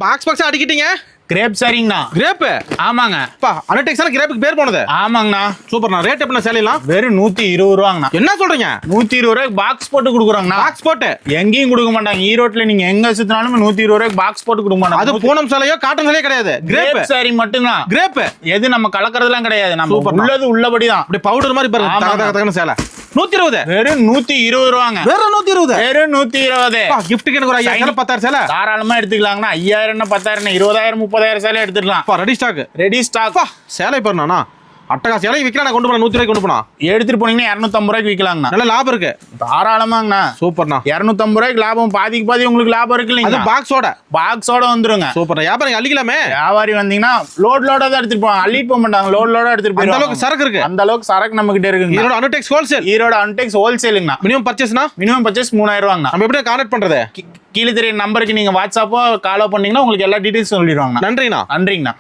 Box பாக்ஸா அடிக்கிட்டீங்க. Grape சரிங்கண்ணா. Grape? ஆமாங்க. பா அனடெக்ஸ்ல கிரேப்புக்கு பேர் போனது. ஆமாங்கண்ணா. சூப்பர்ண்ணா. ரேட் எப்படிண்ணா சேலைலாம்? வெறும் 120 ரூபாங்கண்ணா. என்ன சொல்றீங்க? 120 ரூபாய்க்கு பாக்ஸ் போட்டு கொடுக்குறாங்கண்ணா. பாக்ஸ் போட்டு எங்கேயும் கொடுக்க மாட்டாங்க. ஈரோட்ல நீங்க எங்க சுத்தினாலும் 120 ரூபாய்க்கு பாக்ஸ் போட்டு கொடுக்க மாட்டாங்க. அது பூனம் சேலையோ காட்டன் சேலையோ கிடையாது. கிரேப் சாரி மட்டும்தான். கிரேப் எது நம்ம கலக்கறதெல்லாம் கிடையாது. நம்ம உள்ளது உள்ளபடிதான். அப்படி பவுடர் மாதிரி பாருங்க. தக தக தகன சேலை 120. வெறும் 120 ரூபாங்க. வெறும் 120. வெறும் 120. கிஃப்ட்டுக்கு எனக்கு ஒரு 5000 10,000 சேலை தாராளமா எடுத்துக்கலாங்கண்ணா. 5000 10,000 20,000 30,000 சேலை எடுத்துக்கலாம். Ready stock. Ready stock. சேலை பாருண்ணா. அட்டகா சேலை விற்கலாம். கொண்டு போனா 100 ரூபாய்க்கு கொண்டு போனா எடுத்துட்டு போனீங்கன்னா 250 ரூபாய்க்கு விற்கலாங்கண்ணா. நல்ல லாபம் இருக்கு. தாராளமாங்கண்ணா. சூப்பர்ண்ணா. 250 ரூபாய்க்கு லாபம். பாதிக்கு பாதி உங்களுக்கு லாபம் இருக்கு இல்லைங்க. அது பாக்ஸோட வந்துருங்க. சூப்பர்ண்ணா. வியாபாரம் அள்ளிக்கலாமே. வியாபாரி வந்தீங்கன்னா லோடா தான் எடுத்துட்டு போவாங்க. அள்ளிட்டு போக மாட்டாங்க. லோடா எடுத்துட்டு போய். அந்த அளவுக்கு சரக்கு இருக்கு. அந்த அளவுக்கு சரக்கு நம்ம கிட்ட இருக்குங்க. ஈரோடு அனுடெக்ஸ் ஹோல்சேல். ஈரோடு அனுடெக்ஸ் ஹோல்சேலுங்கண்ணா. மினிமம் பர்ச்சேஸ்னா? மினிமம் பர்ச்சேஸ் 3000 ரூபாங்கண்ணா. நம்ம எப்படி கான்டாக்ட் பண்றது? கீழே தெரிய நம்பருக்கு நீங்க வாட்ஸ்அப்போ காலோ பண்ணீங்கன்னா உங்களுக்கு எல்லா டீடைல்ஸ் சொல்லிடுவாங்க. நன்றிண்ணா. நன்றிங்கண்ணா.